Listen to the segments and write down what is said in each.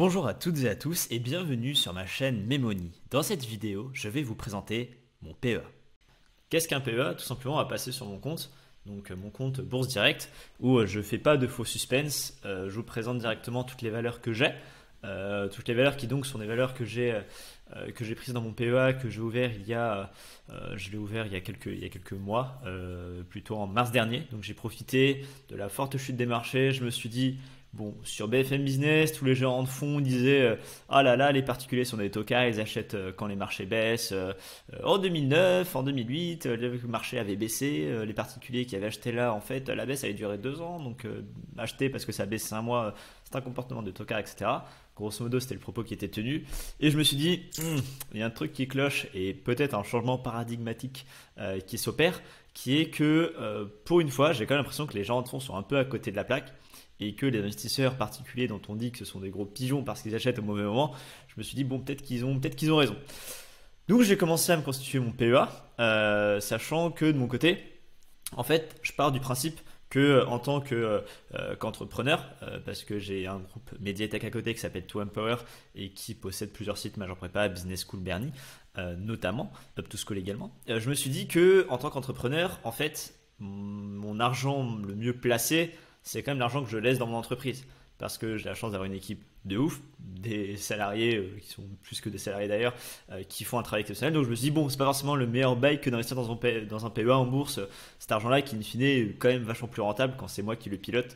Bonjour à toutes et à tous et bienvenue sur ma chaîne Memoni. Dans cette vidéo, je vais vous présenter mon PEA. Qu'est-ce qu'un PEA? Tout simplement, on va passer sur mon compte, donc mon compte Bourse Direct, où je ne fais pas de faux suspense, je vous présente directement toutes les valeurs que j'ai, toutes les valeurs qui donc sont des valeurs que j'ai prises dans mon PEA, que j'ai ouvert je l'ai ouvert il y a quelques mois, plutôt en mars dernier. Donc j'ai profité de la forte chute des marchés, je me suis dit, bon, sur BFM Business, tous les gérants de fonds disaient ah là là, les particuliers sont des tocards, ils achètent quand les marchés baissent. En 2009, en 2008, le marché avait baissé. Les particuliers qui avaient acheté là, en fait, la baisse avait duré 2 ans. Donc, acheter parce que ça baisse un mois, c'est un comportement de tocard, etc. Grosso modo, c'était le propos qui était tenu. Et je me suis dit, il y a un truc qui cloche et peut-être un changement paradigmatique qui s'opère, qui est que pour une fois, j'ai quand même l'impression que les gérants de fonds sont un peu à côté de la plaque et que les investisseurs particuliers dont on dit que ce sont des gros pigeons parce qu'ils achètent au mauvais moment, je me suis dit, bon, peut-être qu'ils ont raison. Donc j'ai commencé à me constituer mon PEA, sachant que de mon côté, en fait, je pars du principe que en tant qu'entrepreneur, parce que j'ai un groupe Mediatek à côté qui s'appelle 2Empower et qui possède plusieurs sites Major Prépa, Business School Bernie, notamment, Up to School également, je me suis dit que en tant qu'entrepreneur, en fait, mon argent le mieux placé, c'est quand même l'argent que je laisse dans mon entreprise. Parce que j'ai la chance d'avoir une équipe de ouf, des salariés qui sont plus que des salariés d'ailleurs, qui font un travail exceptionnel. Donc je me suis dit, bon, c'est pas forcément le meilleur bail que d'investir dans un PEA en bourse. Cet argent-là qui, in fine, est quand même vachement plus rentable quand c'est moi qui le pilote,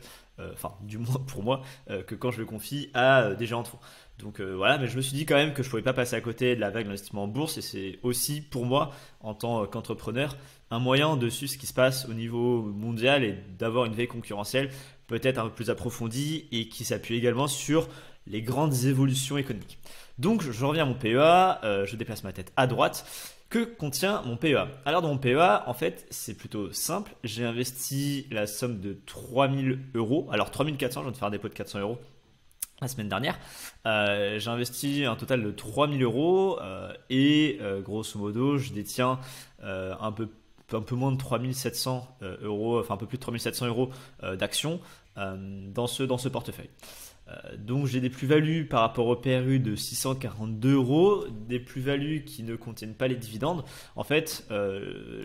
enfin, du moins pour moi, que quand je le confie à des gérants de fonds. Donc voilà, mais je me suis dit quand même que je ne pouvais pas passer à côté de la vague d'investissement en bourse et c'est aussi pour moi, en tant qu'entrepreneur, un moyen de suivre ce qui se passe au niveau mondial et d'avoir une veille concurrentielle peut-être un peu plus approfondie et qui s'appuie également sur les grandes évolutions économiques. Donc je reviens à mon PEA, je déplace ma tête à droite. Que contient mon PEA? Alors dans mon PEA, en fait, c'est plutôt simple. J'ai investi la somme de 3000 euros. Alors 3400, je viens de faire un dépôt de 400 euros la semaine dernière. J'ai investi un total de 3000 euros et grosso modo, je détiens un peu moins de 3700 euros, enfin un peu plus de 3700 euros d'actions dans ce portefeuille. Donc j'ai des plus-values par rapport au PRU de 642 euros, des plus-values qui ne contiennent pas les dividendes. En fait,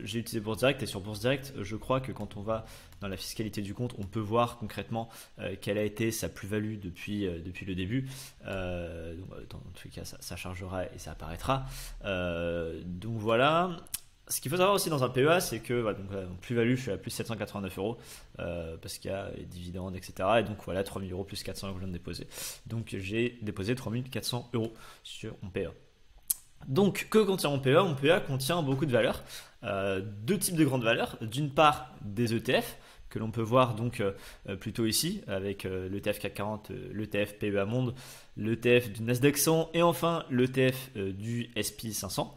j'ai utilisé Bourse Direct et sur Bourse Direct, je crois que quand on va dans la fiscalité du compte, on peut voir concrètement quelle a été sa plus-value depuis le début. Donc, dans tous les cas, ça chargera et ça apparaîtra. Donc voilà. Ce qu'il faut savoir aussi dans un PEA, c'est que voilà, plus-value, je suis à plus 789 euros parce qu'il y a les dividendes, etc. Et donc voilà, 3000 euros plus 400 euros que je viens de déposer. Donc j'ai déposé 3400 euros sur mon PEA. Donc que contient mon PEA? Mon PEA contient beaucoup de valeurs, deux types de grandes valeurs. D'une part, des ETF que l'on peut voir donc plutôt ici avec l'ETF CAC 40, l'ETF PEA Monde, l'ETF du Nasdaq 100 et enfin l'ETF du SP 500.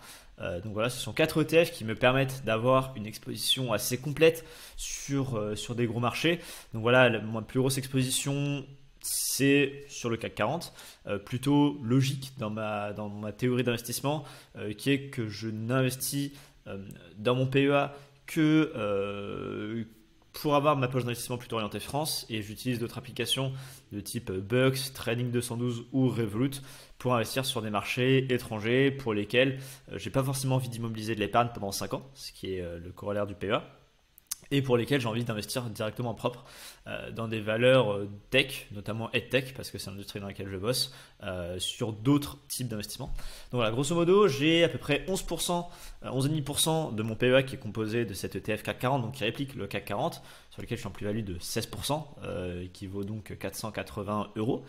Donc voilà, ce sont 4 ETF qui me permettent d'avoir une exposition assez complète sur des gros marchés. Donc voilà, ma plus grosse exposition, c'est sur le CAC 40, plutôt logique dans ma théorie d'investissement, qui est que je n'investis dans mon PEA que pour avoir ma poche d'investissement plutôt orientée France, et j'utilise d'autres applications de type Bucks, Trading 212 ou Revolut pour investir sur des marchés étrangers pour lesquels j'ai pas forcément envie d'immobiliser de l'épargne pendant 5 ans, ce qui est le corollaire du PEA, et pour lesquels j'ai envie d'investir directement en propre dans des valeurs tech, notamment EdTech, parce que c'est l'industrie dans laquelle je bosse, sur d'autres types d'investissements. Donc voilà, grosso modo, j'ai à peu près 11%, 11,5% de mon PEA qui est composé de cet ETF CAC 40, donc qui réplique le CAC 40, sur lequel je suis en plus-value de 16%, qui vaut donc 480 euros.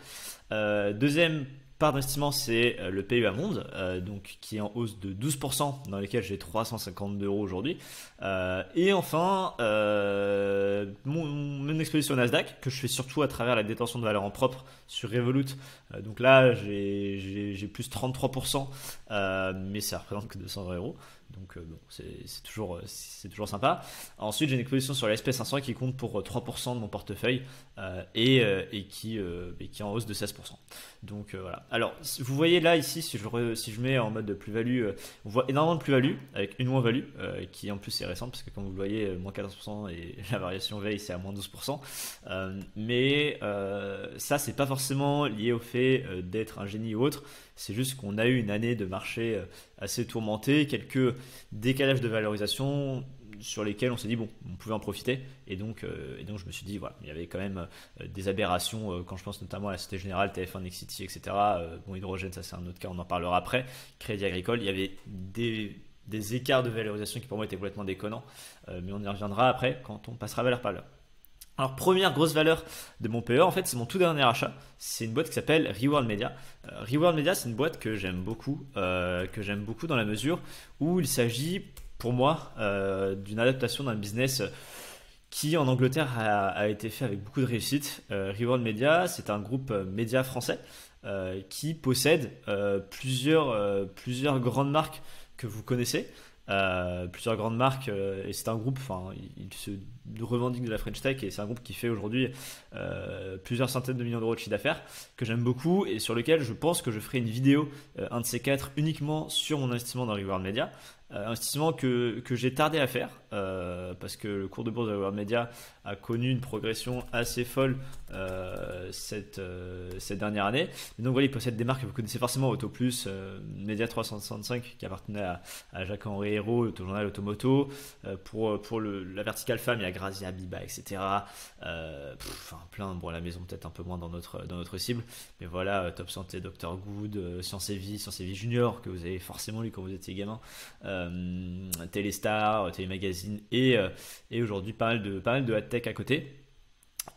Deuxième part d'investissement, c'est le PEA Monde, donc qui est en hausse de 12%, dans lequel j'ai 352 euros aujourd'hui. Et enfin, mon exposition au Nasdaq, que je fais surtout à travers la détention de valeur en propre sur Revolut. Donc là, j'ai plus 33%, mais ça représente que 200 euros. Donc bon, c'est toujours sympa. Ensuite, j'ai une exposition sur l'SP500 qui compte pour 3% de mon portefeuille et qui est en hausse de 16%. Donc voilà. Alors, vous voyez là, ici, si je mets en mode de plus-value, on voit énormément de plus-value avec une moins-value qui en plus est récente parce que comme vous le voyez, moins 14% et la variation veille, c'est à moins 12%. Mais ça, c'est pas forcément lié au fait d'être un génie ou autre. C'est juste qu'on a eu une année de marché assez tourmentée, quelques décalages de valorisation sur lesquels on s'est dit bon, on pouvait en profiter et donc je me suis dit voilà, il y avait quand même des aberrations quand je pense notamment à la Société Générale, TF1, Nexity, etc. Bon, hydrogène, ça c'est un autre cas, on en parlera après. Crédit Agricole, il y avait des écarts de valorisation qui pour moi étaient complètement déconnants, mais on y reviendra après quand on passera valeur par valeur. Alors, première grosse valeur de mon PE, en fait, c'est mon tout dernier achat. C'est une boîte qui s'appelle Reward Media. Reward Media, c'est une boîte que j'aime beaucoup dans la mesure où il s'agit, pour moi, d'une adaptation d'un business qui, en Angleterre, a été fait avec beaucoup de réussite. Reward Media, c'est un groupe média français qui possède plusieurs grandes marques que vous connaissez. Plusieurs grandes marques et c'est un groupe, enfin il se revendique de la French Tech et c'est un groupe qui fait aujourd'hui plusieurs centaines de millions d'euros de chiffre d'affaires que j'aime beaucoup et sur lequel je pense que je ferai une vidéo un de ces quatre uniquement sur mon investissement dans Reward Media. Investissement que j'ai tardé à faire parce que le cours de bourse de Reward Media a connu une progression assez folle cette dernière année. Et donc voilà, il possède des marques que vous connaissez forcément, Autoplus, Media 365 qui appartenait à Jacques-Henri Hérault, le journal Automoto. Pour la verticale femme, il y a Grazia, Biba, etc. Enfin plein, bon la maison peut-être un peu moins dans notre cible, mais voilà, Top Santé, Dr Good, Science et Vie Junior que vous avez forcément lu quand vous étiez gamin. Téléstar, Télémagazine et aujourd'hui pas mal de ad tech à côté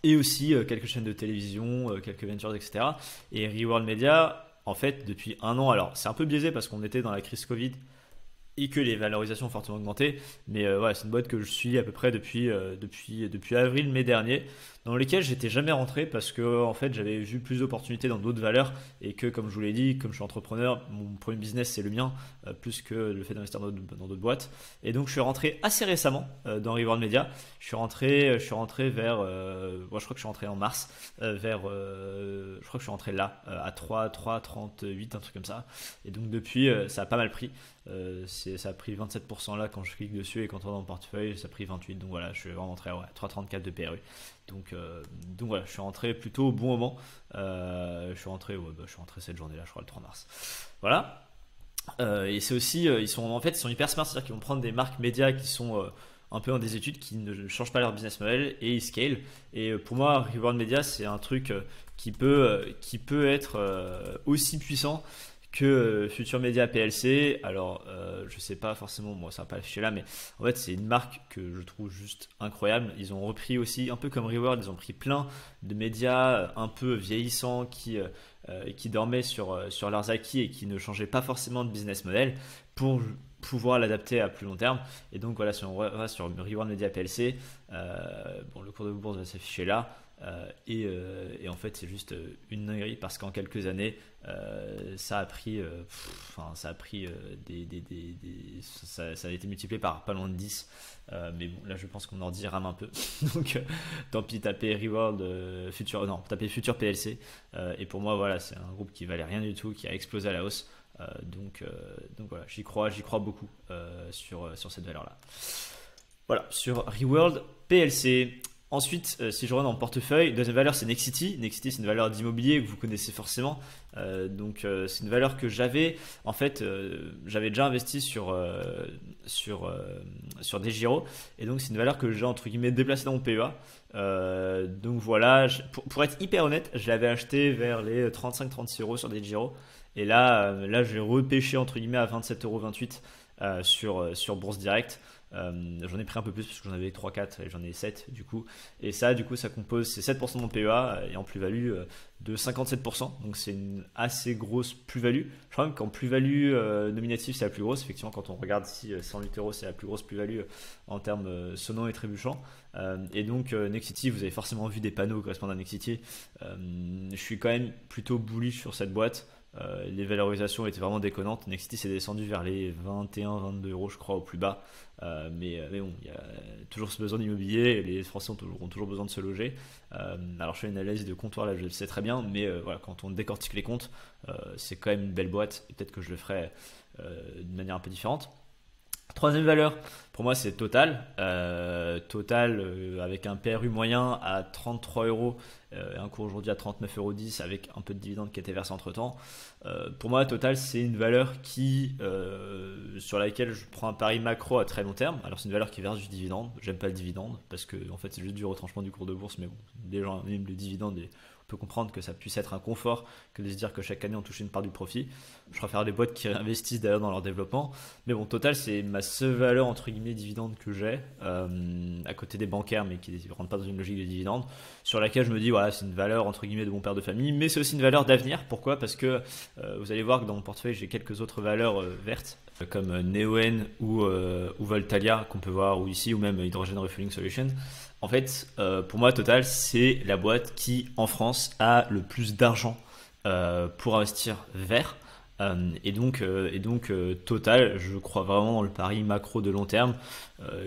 et aussi quelques chaînes de télévision, quelques ventures, etc. Et Reward Media, en fait, depuis un an, alors c'est un peu biaisé parce qu'on était dans la crise Covid et que les valorisations ont fortement augmenté, mais voilà, c'est une boîte que je suis à peu près depuis avril-mai dernier, dans lesquelles j'étais jamais rentré parce que en fait j'avais vu plus d'opportunités dans d'autres valeurs et que comme je vous l'ai dit, comme je suis entrepreneur, mon premier business c'est le mien plus que le fait d'investir dans d'autres boîtes. Et donc je suis rentré assez récemment dans Reward Media. Je suis rentré vers, je crois que je suis rentré en mars, je crois que je suis rentré là à 3,38 un truc comme ça. Et donc depuis ça a pas mal pris. Ça a pris 27% là quand je clique dessus et quand on est dans mon portefeuille ça a pris 28, donc voilà, je suis vraiment rentré à 3,34 de PRU. Donc voilà, je suis rentré plutôt au bon moment. Je suis rentré cette journée-là, je crois, le 3 mars. Voilà. Et c'est aussi, ils sont hyper smart, c'est-à-dire qu'ils vont prendre des marques médias qui sont un peu en des études, qui ne changent pas leur business model et ils scale. Et pour moi, Reward Media, c'est un truc qui peut être aussi puissant que Future Media PLC. Alors je sais pas forcément, moi ça va pas afficher là, mais en fait c'est une marque que je trouve juste incroyable. Ils ont repris aussi, un peu comme Reward, ils ont pris plein de médias un peu vieillissants qui dormaient sur leurs acquis et qui ne changeaient pas forcément de business model pour pouvoir l'adapter à plus long terme. Et donc voilà, si on va sur Reward Media PLC, le cours de bourse va s'afficher là. Et en fait c'est juste une dinguerie parce qu'en quelques années ça a été multiplié par pas loin de 10, mais bon là je pense qu'on en dit rame un peu donc tant pis, tapez Reward tapez Future PLC et pour moi voilà, c'est un groupe qui valait rien du tout, qui a explosé à la hausse, donc voilà, j'y crois beaucoup sur cette valeur là. Voilà, sur Reward PLC. Ensuite, si je reviens dans mon portefeuille, deuxième valeur c'est Nexity. Nexity, c'est une valeur d'immobilier que vous connaissez forcément. C'est une valeur que j'avais déjà investi sur DEGIRO. Et donc c'est une valeur que j'ai entre guillemets déplacée dans mon PEA. Donc voilà, pour être hyper honnête, je l'avais acheté vers les 35-36 euros sur DEGIRO. Et là j'ai repêché entre guillemets à 27,28 € sur Bourse Direct. J'en ai pris un peu plus parce que j'en avais 3-4 et j'en ai 7 du coup. Et ça du coup ça compose, c'est 7% de mon PEA et en plus-value de 57%. Donc c'est une assez grosse plus-value. Je crois même qu'en plus-value nominative c'est la plus grosse. Effectivement quand on regarde ici 108 € c'est la plus grosse plus-value en termes sonnants et trébuchants. Et donc Nexity, vous avez forcément vu des panneaux correspondant à Nexity. Je suis quand même plutôt bullish sur cette boîte. les valorisations étaient vraiment déconnantes. Nexity s'est descendu vers les 21-22 euros, je crois, au plus bas. Mais bon, il y a toujours ce besoin d'immobilier, et les Français ont toujours besoin de se loger. Alors je fais une analyse de comptoir, là je le sais très bien, mais voilà, quand on décortique les comptes, c'est quand même une belle boîte, et peut-être que je le ferai de manière un peu différente. Troisième valeur, pour moi, c'est Total. Total avec un PRU moyen à 33 euros et un cours aujourd'hui à 39,10 € avec un peu de dividendes qui a été versé entre temps. Pour moi, Total, c'est une valeur sur laquelle je prends un pari macro à très long terme. Alors, c'est une valeur qui verse du dividende. J'aime pas le dividende parce que en fait, c'est juste du retranchement du cours de bourse. Mais bon, les gens aiment le dividende et on peut comprendre que ça puisse être un confort que de se dire que chaque année on touche une part du profit. Je préfère les boîtes qui investissent d'ailleurs dans leur développement. Mais bon, Total, c'est ma seule valeur entre guillemets dividende que j'ai, à côté des bancaires, mais qui ne rentrent pas dans une logique de dividende, sur laquelle je me dis, voilà, c'est une valeur entre guillemets de bon père de famille, mais c'est aussi une valeur d'avenir. Pourquoi? Parce que vous allez voir que dans mon portefeuille, j'ai quelques autres valeurs vertes, comme Neoen ou Voltalia, qu'on peut voir ou ici, ou même Hydrogen Refueling Solution. En fait, pour moi, Total, c'est la boîte qui, en France, a le plus d'argent pour investir vert. Total, je crois vraiment dans le pari macro de long terme,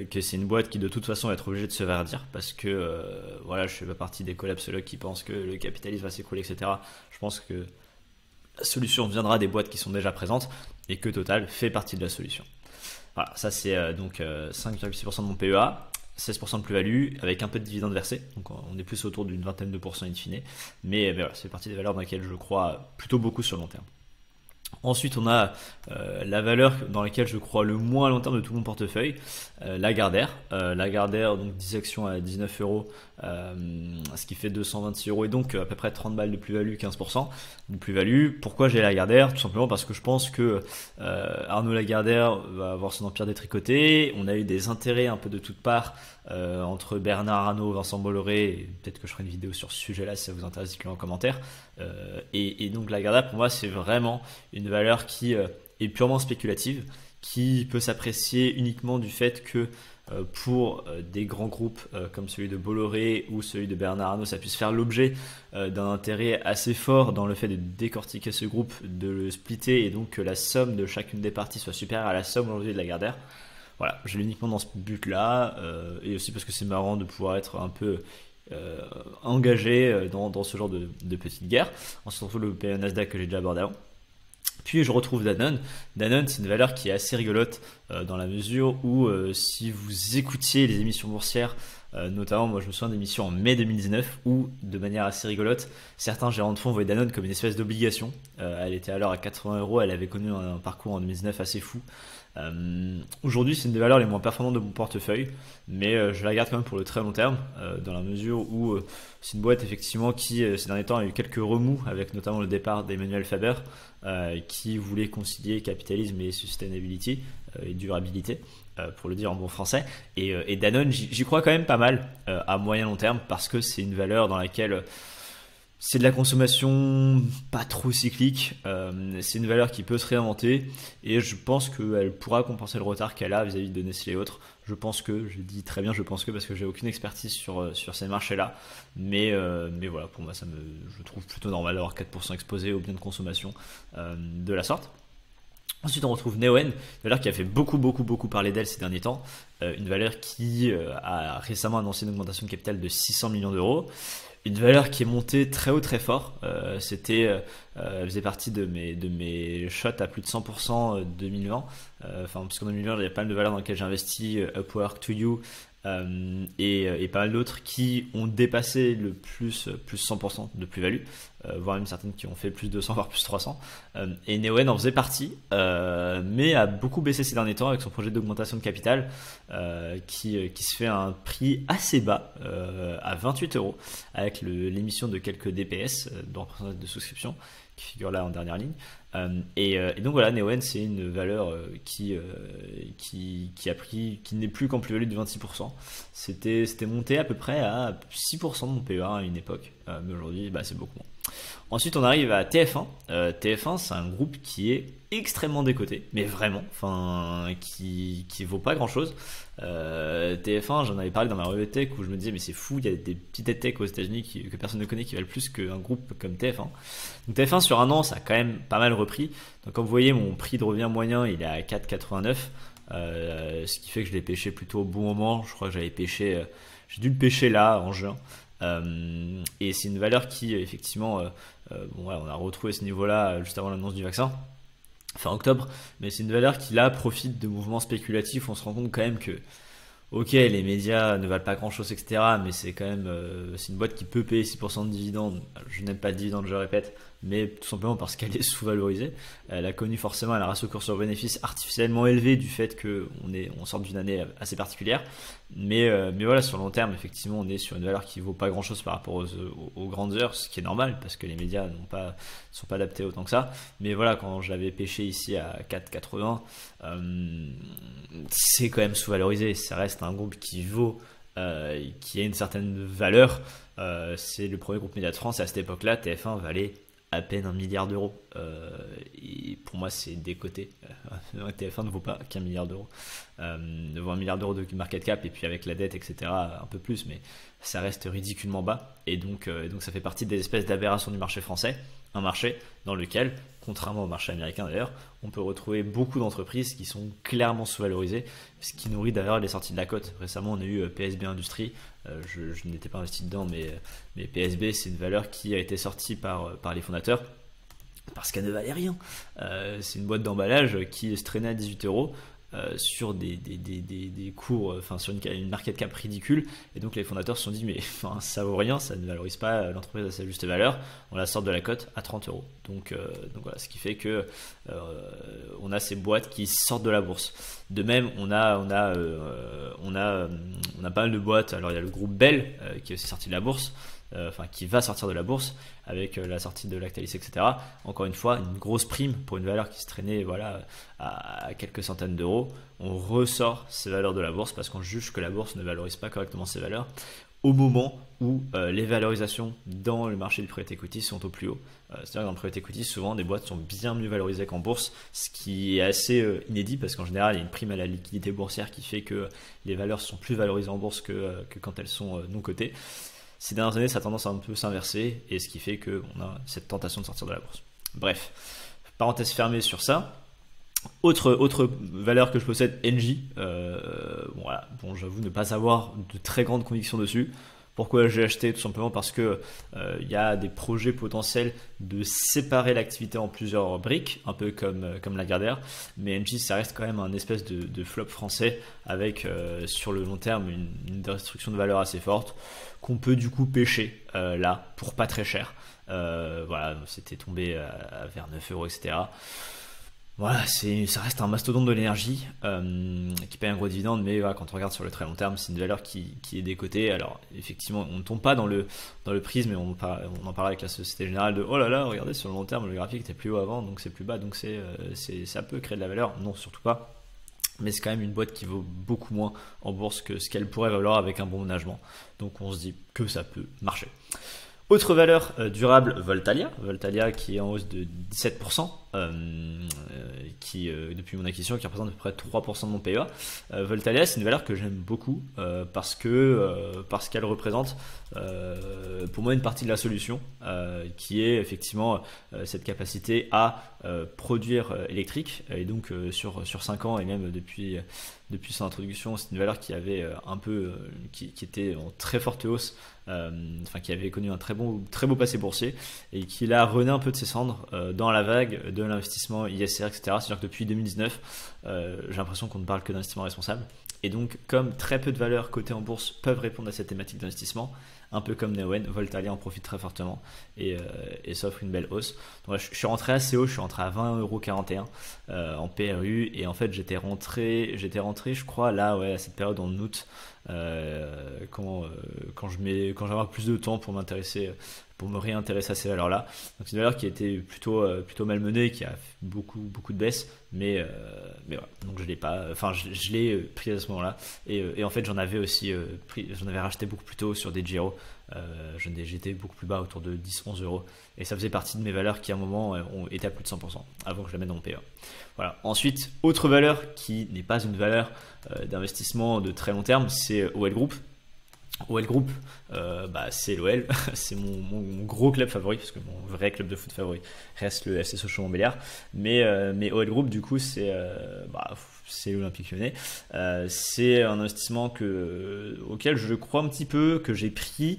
que c'est une boîte qui de toute façon va être obligée de se verdir parce que voilà, je fais pas partie des collapsologues qui pensent que le capitalisme va s'écrouler, etc. Je pense que la solution viendra des boîtes qui sont déjà présentes et que Total fait partie de la solution. Voilà, ça c'est 5,6% de mon PEA. 16% de plus-value avec un peu de dividendes versés, donc on est plus autour d'une vingtaine de pourcents in fine, mais voilà, c'est partie des valeurs dans lesquelles je crois plutôt beaucoup sur le long terme. Ensuite, on a la valeur dans laquelle je crois le moins à long terme de tout mon portefeuille, Lagardère. Lagardère, donc 10 actions à 19 euros, ce qui fait 226 euros et donc à peu près 30 balles de plus-value, 15% de plus-value. Pourquoi j'ai Lagardère? Tout simplement parce que je pense que Arnaud Lagardère va avoir son empire détricoté. On a eu des intérêts un peu de toutes parts entre Bernard Arnault, Vincent Bolloré, et peut-être que je ferai une vidéo sur ce sujet-là si ça vous intéresse, dites-le en commentaire. Et donc Lagardère, pour moi, c'est vraiment une valeur qui est purement spéculative, qui peut s'apprécier uniquement du fait que pour des grands groupes comme celui de Bolloré ou celui de Bernard Arnault, ça puisse faire l'objet d'un intérêt assez fort dans le fait de décortiquer ce groupe, de le splitter et donc que la somme de chacune des parties soit supérieure à la somme aujourd'hui de Lagardère. Voilà, je l'ai uniquement dans ce but-là et aussi parce que c'est marrant de pouvoir être un peu engagé dans ce genre de petite guerre. Ensuite, on retrouve le Nasdaq que j'ai déjà abordé avant. Puis je retrouve Danone. Danone, c'est une valeur qui est assez rigolote dans la mesure où si vous écoutiez les émissions boursières, notamment moi je me souviens d'émissions en mai 2019 où de manière assez rigolote, certains gérants de fonds voyaient Danone comme une espèce d'obligation. Elle était alors à 80 euros, elle avait connu un parcours en 2019 assez fou. Aujourd'hui, c'est une des valeurs les moins performantes de mon portefeuille, mais je la garde quand même pour le très long terme, dans la mesure où c'est une boîte effectivement qui ces derniers temps a eu quelques remous, avec notamment le départ d'Emmanuel Faber, qui voulait concilier capitalisme et sustainability et durabilité, pour le dire en bon français. Et Danone, j'y crois quand même pas mal à moyen long terme parce que c'est une valeur dans laquelle c'est de la consommation pas trop cyclique, c'est une valeur qui peut se réinventer et je pense qu'elle pourra compenser le retard qu'elle a vis-à-vis de Nestlé et autres. Je pense que, je dis très bien je pense que parce que j'ai aucune expertise sur ces marchés-là, mais voilà, pour moi je trouve plutôt normal d'avoir 4% exposé aux biens de consommation de la sorte. Ensuite, on retrouve Neoen, une valeur qui a fait beaucoup parler d'elle ces derniers temps. Une valeur qui a récemment annoncé une augmentation de capital de 600 millions d'euros. Une valeur qui est montée très haut, très fort. Elle faisait partie de mes shots à plus de 100% 2020. Parce qu'en 2020, il y a pas mal de valeurs dans lesquelles j'ai investi, Upwork, To You, et pas mal d'autres qui ont dépassé le plus 100% de plus-value, voire même certaines qui ont fait plus 200 voire plus 300, et Neoen en faisait partie, mais a beaucoup baissé ces derniers temps avec son projet d'augmentation de capital qui se fait à un prix assez bas, à 28 euros, avec l'émission de quelques DPS, de pourcentage de souscription, qui figure là en dernière ligne. Et donc voilà, Neoen, c'est une valeur qui n'est plus qu'en plus-value de 26%. C'était monté à peu près à 6% de mon PEA à une époque. mais aujourd'hui c'est beaucoup moins. Ensuite on arrive à TF1. TF1 c'est un groupe qui est extrêmement décoté, mais vraiment, qui vaut pas grand chose. TF1, j'en avais parlé dans ma revue de tech où je me disais mais c'est fou, il y a des petites tech aux États-Unis que personne ne connaît qui valent plus qu'un groupe comme TF1. Donc TF1 sur un an ça a quand même pas mal repris. Donc comme vous voyez mon prix de revient moyen il est à 4,89, ce qui fait que je l'ai pêché plutôt au bon moment. Je crois que j'ai dû le pêcher là en juin. Et c'est une valeur qui effectivement on a retrouvé ce niveau là juste avant l'annonce du vaccin fin octobre, mais c'est une valeur qui là profite de mouvements spéculatifs. On se rend compte quand même que ok les médias ne valent pas grand chose etc, mais c'est quand même c'est une boîte qui peut payer 6% de dividendes. Je n'aime pas de dividendes, je le répète, mais tout simplement parce qu'elle est sous-valorisée. Elle a connu forcément un ratio cours sur bénéfice artificiellement élevé du fait qu'on sort d'une année assez particulière, mais voilà, sur le long terme effectivement on est sur une valeur qui vaut pas grand chose par rapport aux grandes heures, ce qui est normal parce que les médias ne sont pas adaptés autant que ça. Mais voilà, quand je l'avais pêché ici à 4,80, c'est quand même sous-valorisé. Ça reste un groupe qui a une certaine valeur. C'est le premier groupe média de France et à cette époque-là TF1 valait à peine 1 milliard d'euros. Et pour moi c'est décoté. TF1 ne vaut pas qu'1 milliard d'euros. Ne vaut 1 milliard d'euros de market cap et puis avec la dette etc un peu plus, mais ça reste ridiculement bas. Et donc ça fait partie des espèces d'aberrations du marché français. Un marché dans lequel, contrairement au marché américain d'ailleurs, on peut retrouver beaucoup d'entreprises qui sont clairement sous-valorisées, ce qui nourrit d'ailleurs les sorties de la cote. Récemment on a eu PSB Industrie, je n'étais pas investi dedans, mais PSB c'est une valeur qui a été sortie par les fondateurs parce qu'elle ne valait rien. C'est une boîte d'emballage qui se traînait à 18 euros. Sur des cours, sur une market cap ridicule, et donc les fondateurs se sont dit mais ça vaut rien, ça ne valorise pas l'entreprise à sa juste valeur, on la sort de la cote à 30 euros. Donc voilà, ce qui fait que on a ces boîtes qui sortent de la bourse. De même on a pas mal de boîtes. Alors il y a le groupe Bell qui est aussi sorti de la bourse, qui va sortir de la bourse avec la sortie de Lactalis etc. Encore une fois une grosse prime pour une valeur qui se traînait à quelques centaines d'euros. On ressort ces valeurs de la bourse parce qu'on juge que la bourse ne valorise pas correctement ces valeurs au moment où les valorisations dans le marché du private equity sont au plus haut. C'est-à-dire que dans le private equity, souvent des boîtes sont bien mieux valorisées qu'en bourse, ce qui est assez inédit parce qu'en général il y a une prime à la liquidité boursière qui fait que les valeurs sont plus valorisées en bourse que quand elles sont non cotées. Ces dernières années, ça a tendance à un peu s'inverser, et ce qui fait qu'on a cette tentation de sortir de la bourse. Bref, parenthèse fermée sur ça. Autre valeur que je possède, Engie. J'avoue ne pas avoir de très grande conviction dessus. Pourquoi j'ai acheté? Tout simplement parce que il y a des projets potentiels de séparer l'activité en plusieurs briques, un peu comme Lagardère. Mais Engie, ça reste quand même un espèce de flop français avec sur le long terme une destruction de valeur assez forte qu'on peut du coup pêcher là pour pas très cher. C'était tombé vers 9 euros etc. Voilà, ça reste un mastodonte de l'énergie qui paye un gros dividende, mais voilà, quand on regarde sur le très long terme, c'est une valeur qui est décotée. Alors effectivement, on ne tombe pas dans le prisme, mais on en parle avec la Société Générale de oh là là, regardez sur le long terme, le graphique était plus haut avant, donc c'est plus bas, donc ça peut créer de la valeur. Non, surtout pas. Mais c'est quand même une boîte qui vaut beaucoup moins en bourse que ce qu'elle pourrait valoir avec un bon management. Donc on se dit que ça peut marcher. Autre valeur durable, Voltalia qui est en hausse de 17%, depuis mon acquisition, qui représente à peu près 3% de mon PEA. Voltalia, c'est une valeur que j'aime beaucoup parce qu'elle représente pour moi une partie de la solution, qui est effectivement cette capacité à produire électrique. Et donc sur 5 ans et même depuis son introduction, c'est une valeur qui avait qui était en très forte hausse, qui avait connu un très beau passé boursier et qui là renaît un peu de ses cendres dans la vague de l'investissement ISR etc. C'est-à-dire que depuis 2019 j'ai l'impression qu'on ne parle que d'investissement responsable, et donc comme très peu de valeurs cotées en bourse peuvent répondre à cette thématique d'investissement, un peu comme Neoen, Voltalia en profite très fortement et s'offre une belle hausse. Donc, je suis rentré assez haut, je suis rentré à 20,41 € en PRU, et en fait j'étais rentré je crois là à cette période en août, quand j'avais plus de temps pour m'intéresser pour me réintéresser à ces valeurs-là. Donc c'est une valeur qui a été plutôt malmenée, qui a fait beaucoup de baisse, mais voilà. Donc je l'ai pas, enfin je l'ai pris à ce moment-là, et en fait j'en avais aussi j'en avais racheté beaucoup plus tôt sur des Giro. J'étais beaucoup plus bas, autour de 10-11 euros, et ça faisait partie de mes valeurs qui à un moment ont été à plus de 100% avant que je la mette dans mon PEA. Voilà. Ensuite, autre valeur qui n'est pas une valeur d'investissement de très long terme, c'est OL Group. OL Group, c'est l'OL, c'est mon gros club favori, parce que mon vrai club de foot favori reste le FC Sochaux-Montbéliard. Mais OL Group, du coup, c'est l'Olympique Lyonnais. C'est un investissement auquel je crois un petit peu, que j'ai pris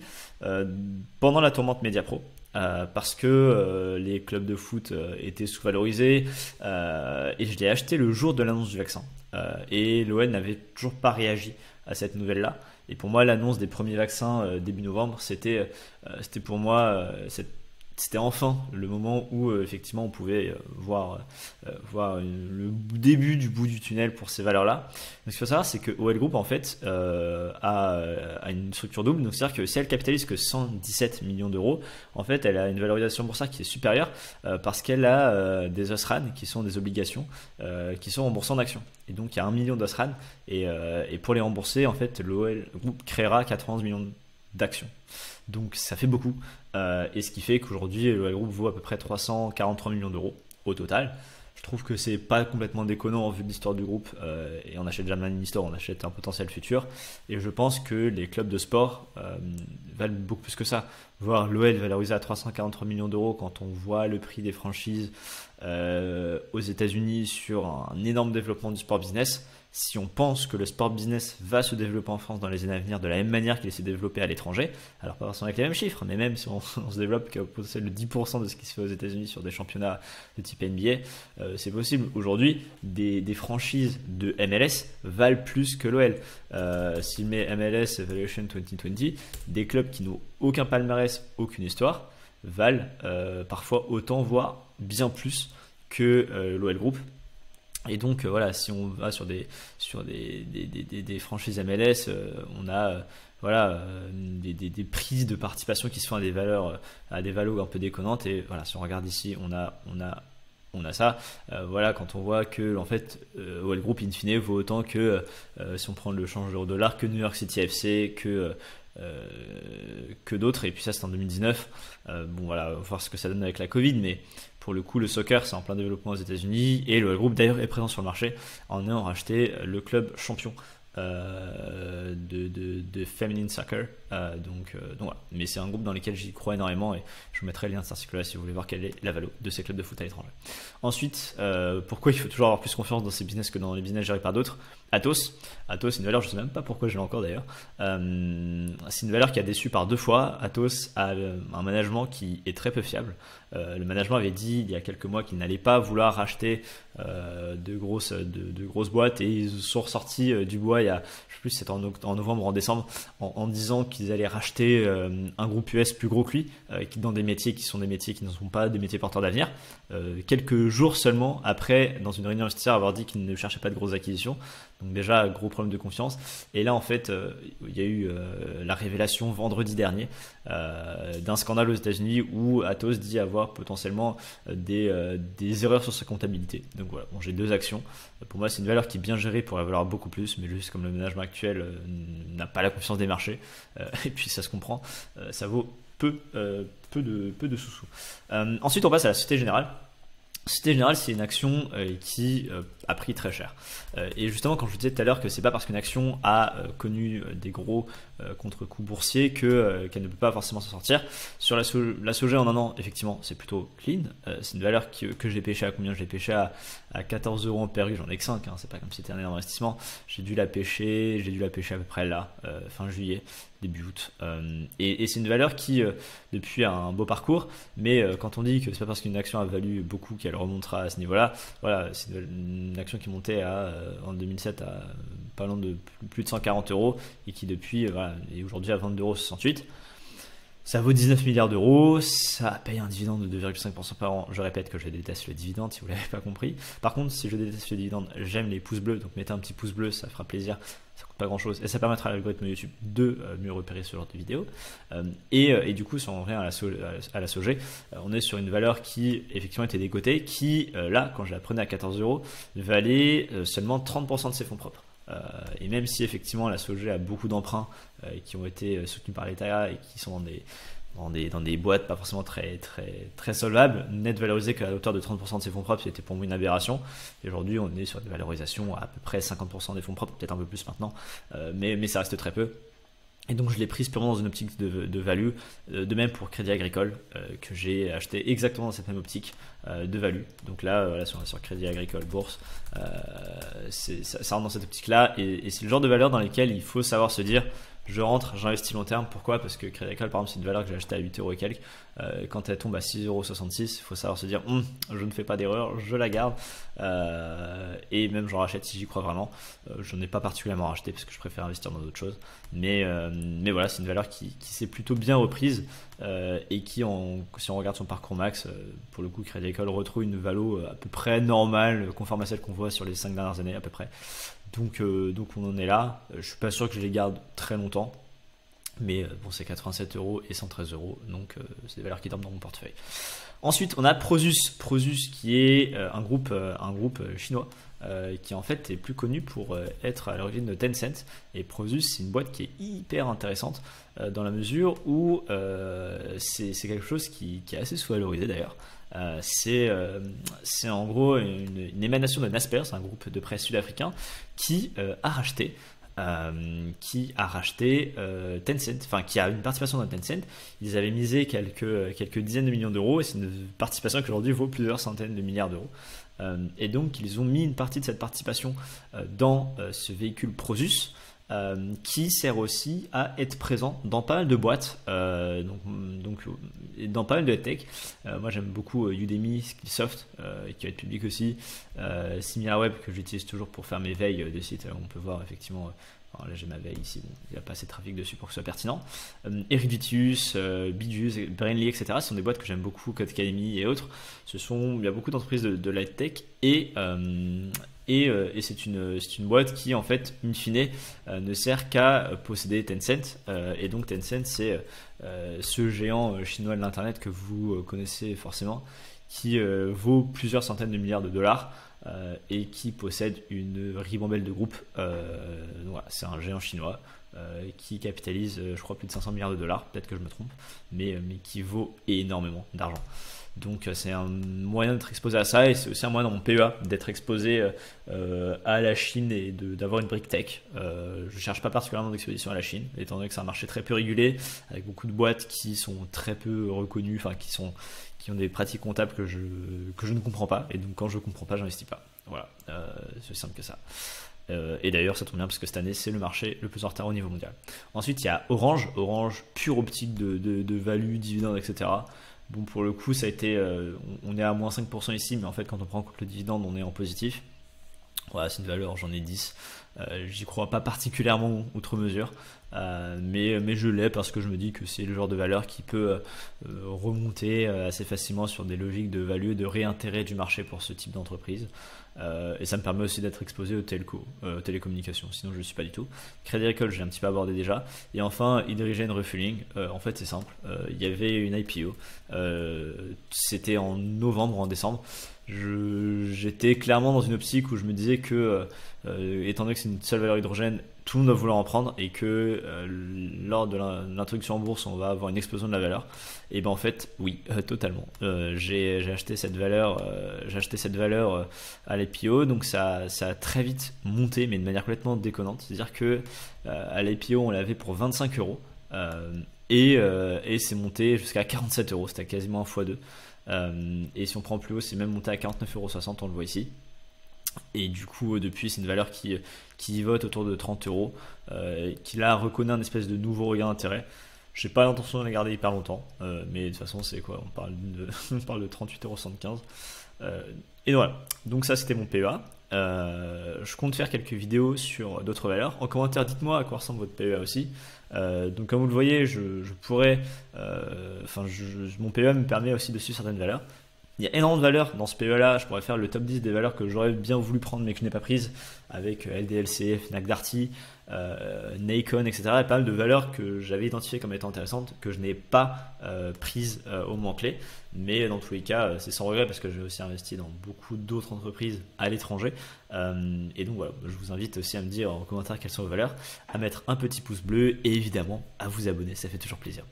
pendant la tourmente Mediapro. Parce que les clubs de foot étaient sous-valorisés, et je l'ai acheté le jour de l'annonce du vaccin. Et l'OL n'avait toujours pas réagi à cette nouvelle-là. Et pour moi, l'annonce des premiers vaccins début novembre, c'était pour moi c'était enfin le moment où effectivement on pouvait voir le début du bout du tunnel pour ces valeurs-là. Donc ce qu'il faut savoir, c'est que OL Group en fait a une structure double. Donc c'est-à-dire que si elle capitalise que 117 millions d'euros, en fait elle a une valorisation boursière qui est supérieure parce qu'elle a des OSRAN qui sont des obligations qui sont remboursées en actions. Et donc il y a 1 million d'OSRAN et pour les rembourser, en fait l'OL Group créera 91 millions d'actions. Donc ça fait beaucoup, et ce qui fait qu'aujourd'hui le Group vaut à peu près 343 millions d'euros au total. Je trouve que c'est pas complètement déconnant en vue de l'histoire du groupe, et on achète jamais une histoire, on achète un potentiel futur, et je pense que les clubs de sport valent beaucoup plus que ça. Voir l'OL valorisé à 343 millions d'euros quand on voit le prix des franchises aux États-Unis sur un énorme développement du sport business. Si on pense que le sport business va se développer en France dans les années à venir de la même manière qu'il s'est développé à l'étranger, alors pas forcément avec les mêmes chiffres, mais même si on se développe qu'au potentiel de 10% de ce qui se fait aux États-Unis sur des championnats de type NBA, c'est possible. Aujourd'hui, des franchises de MLS valent plus que l'OL. S'il met MLS Evaluation 2020, des clubs qui n'ont aucun palmarès, aucune histoire, valent parfois autant, voire bien plus que l'OL Group. Et donc voilà, si on va sur des franchises MLS, on a des prises de participation qui se font à des valeurs un peu déconnantes. Et voilà, si on regarde ici, on a ça. Voilà, quand on voit que en fait OL Group in fine vaut autant que si on prend le change euro-dollar, que New York City FC, que d'autres. Et puis ça, c'est en 2019. Bon voilà, on va voir ce que ça donne avec la Covid, mais pour le coup, le soccer, c'est en plein développement aux États-Unis, et le groupe d'ailleurs est présent sur le marché en ayant racheté le club champion de Feminine Soccer. Donc voilà. Mais c'est un groupe dans lequel j'y crois énormément, et je vous mettrai le lien de cet article-là si vous voulez voir quelle est la valo de ces clubs de foot à l'étranger. Ensuite, pourquoi il faut toujours avoir plus confiance dans ces business que dans les business gérés par d'autres? Atos, c'est une valeur, je ne sais même pas pourquoi je l'ai encore d'ailleurs. C'est une valeur qui a déçu par 2 fois. Atos a un management qui est très peu fiable. Le management avait dit il y a quelques mois qu'il n'allait pas vouloir racheter de grosses boîtes, et ils sont ressortis du bois il y a, je sais plus si c'était en novembre ou en décembre, en disant qu'ils allaient racheter un groupe US plus gros que lui, dans des métiers qui sont des métiers qui ne sont pas des métiers porteurs d'avenir. Quelques jours seulement après, dans une réunion investisseur, avoir dit qu'ils ne cherchaient pas de grosses acquisitions. Donc déjà, gros problème de confiance. Et là, en fait, il y a eu la révélation vendredi dernier d'un scandale aux États-Unis où Atos dit avoir potentiellement des erreurs sur sa comptabilité. Donc voilà, bon, j'ai 2 actions. Pour moi, c'est une valeur qui est bien gérée, pourrait valoir beaucoup plus, mais juste comme le management actuel n'a pas la confiance des marchés, et puis ça se comprend, ça vaut peu de sous-sous. Ensuite, on passe à la Société Générale. Société Générale, c'est une action qui a pris très cher. Et justement, quand je vous disais tout à l'heure que c'est pas parce qu'une action a connu des gros contre-coups boursiers qu'elle ne peut pas forcément s'en sortir. Sur la SOGEI en un an, effectivement, c'est plutôt clean. C'est une valeur que j'ai pêché à combien? J'ai pêché à 14 euros en PRU, j'en ai que 5, hein, c'est pas comme si c'était un énorme investissement. J'ai dû la pêcher à peu près là, fin juillet, début août. Et c'est une valeur qui, depuis, a un beau parcours, mais quand on dit que c'est pas parce qu'une action a valu beaucoup qu'elle remontera à ce niveau-là, voilà, c'est une action qui montait en 2007 à pas loin de plus de 140 euros, et qui depuis est aujourd'hui à 22,68 euros. Ça vaut 19 milliards d'euros, ça paye un dividende de 2,5% par an. Je répète que je déteste le dividende si vous ne l'avez pas compris. Par contre, si je déteste le dividende, j'aime les pouces bleus, donc mettez un petit pouce bleu, ça fera plaisir, ça coûte pas grand chose et ça permettra à l'algorithme YouTube de mieux repérer ce genre de vidéos. Et du coup, si on revient à la SOG, on est sur une valeur qui effectivement était décotée, qui là, quand je la prenais à 14 euros, valait seulement 30% de ses fonds propres. Et même si effectivement la SOG a beaucoup d'emprunts qui ont été soutenus par l'État et qui sont dans des boîtes pas forcément très solvables, net valorisé qu'à hauteur de 30% de ses fonds propres, c'était pour moi une aberration. Et aujourd'hui, on est sur des valorisations à peu près 50% des fonds propres, peut-être un peu plus maintenant, mais ça reste très peu. Et donc je l'ai prise purement dans une optique de value, de même pour Crédit Agricole, que j'ai acheté exactement dans cette même optique de value. Donc là, sur Crédit Agricole Bourse, ça rentre dans cette optique-là, et c'est le genre de valeur dans lesquelles il faut savoir se dire, je rentre, j'investis long terme. Pourquoi? Parce que Crédit Agricole, par exemple, c'est une valeur que j'ai achetée à 8 euros et quelques. Quand elle tombe à 6,66 €, il faut savoir se dire, je ne fais pas d'erreur, je la garde. Et même j'en rachète si j'y crois vraiment. Je n'ai pas particulièrement racheté parce que je préfère investir dans d'autres choses. Mais voilà, c'est une valeur qui s'est plutôt bien reprise et qui, si on regarde son parcours max, pour le coup, Crédit Agricole retrouve une valo à peu près normale, conforme à celle qu'on voit sur les 5 dernières années à peu près. Donc on en est là. Je suis pas sûr que je les garde très longtemps, mais bon, c'est 87 € et 113 €, donc c'est des valeurs qui dorment dans mon portefeuille. Ensuite, on a Prosus, qui est un groupe chinois qui en fait est plus connu pour être à l'origine de Tencent. Et Prosus, c'est une boîte qui est hyper intéressante dans la mesure où c'est quelque chose qui est assez sous-valorisé d'ailleurs. C'est en gros une émanation de Naspers, un groupe de presse sud-africain qui a racheté Tencent, enfin qui a une participation dans Tencent. Ils avaient misé quelques dizaines de millions d'euros et c'est une participation qui aujourd'hui vaut plusieurs centaines de milliards d'euros. Et donc ils ont mis une partie de cette participation dans ce véhicule Prosus, qui sert aussi à être présent dans pas mal de boîtes, donc dans pas mal de tech. Moi j'aime beaucoup Udemy, Skillsoft, qui va être public aussi, SimilarWeb que j'utilise toujours pour faire mes veilles de site. On peut voir effectivement, alors là j'ai ma veille ici, bon, il n'y a pas assez de trafic dessus pour que ce soit pertinent. Eruditus, Byju's, Brainly, etc. Ce sont des boîtes que j'aime beaucoup, Codecademy et autres. Il y a beaucoup d'entreprises de la tech et c'est une boîte qui en fait in fine ne sert qu'à posséder Tencent, et donc Tencent c'est ce géant chinois de l'internet que vous connaissez forcément, qui vaut plusieurs centaines de milliards de dollars et qui possède une ribambelle de groupes. Donc voilà, c'est un géant chinois qui capitalise je crois plus de 500 milliards de dollars, peut-être que je me trompe, mais qui vaut énormément d'argent. Donc c'est un moyen d'être exposé à ça, et c'est aussi un moyen dans mon PEA d'être exposé à la Chine et d'avoir une brique tech. Je cherche pas particulièrement d'exposition à la Chine, étant donné que c'est un marché très peu régulé, avec beaucoup de boîtes qui sont très peu reconnues, enfin qui ont des pratiques comptables que je ne comprends pas, et donc quand je comprends pas, j'investis pas. Voilà, c'est simple que ça. Et d'ailleurs ça tombe bien parce que cette année c'est le marché le plus en retard au niveau mondial. Ensuite il y a Orange, pure optique de value, dividende, etc. Bon, pour le coup, ça a été, on est à moins 5% ici, mais en fait, quand on prend en compte le dividende, on est en positif. Voilà, c'est une valeur, j'en ai 10. J'y crois pas particulièrement outre mesure, mais je l'ai parce que je me dis que c'est le genre de valeur qui peut remonter assez facilement sur des logiques de value, de réintérêt du marché pour ce type d'entreprise. Et ça me permet aussi d'être exposé aux télécommunications, sinon je ne suis pas du tout. Crédit Agricole, j'ai un petit peu abordé déjà. Et enfin, Hydrogen Refueling, en fait c'est simple, il y avait une IPO, c'était en novembre ou en décemembre. J'étais clairement dans une optique où je me disais que, étant donné que c'est une seule valeur hydrogène, tout le monde va vouloir en prendre, et que lors de l'introduction en bourse, on va avoir une explosion de la valeur. Et ben en fait, oui, totalement. J'ai acheté cette valeur, à l'IPO, donc ça a très vite monté, mais de manière complètement déconnante. C'est-à-dire que à l'IPO, on l'avait pour 25 €, et c'est monté jusqu'à 47 €. C'était quasiment un x2. Et si on prend plus haut, c'est même monté à 49,60 €, on le voit ici. Et du coup, depuis, c'est une valeur qui vote autour de 30 €, qui là reconnaît un espèce de nouveau regain d'intérêt. J'ai pas l'intention de la garder hyper longtemps, mais de toute façon, c'est quoi, on parle de 38,75 €. Et voilà, donc ça c'était mon PEA. je compte faire quelques vidéos sur d'autres valeurs. En commentaire, dites-moi à quoi ressemble votre PEA aussi. Donc comme vous le voyez, je pourrais, mon PEA me permet aussi de suivre certaines valeurs. Il y a énormément de valeurs dans ce PEA là, je pourrais faire le top 10 des valeurs que j'aurais bien voulu prendre mais que je n'ai pas prises, avec LDLC, Fnac Darty, Nacon, etc. Il y a pas mal de valeurs que j'avais identifiées comme étant intéressantes, que je n'ai pas prises au moment clé, mais dans tous les cas c'est sans regret parce que j'ai aussi investi dans beaucoup d'autres entreprises à l'étranger, et donc voilà, je vous invite aussi à me dire en commentaire quelles sont vos valeurs, à mettre un petit pouce bleu et évidemment à vous abonner, ça fait toujours plaisir.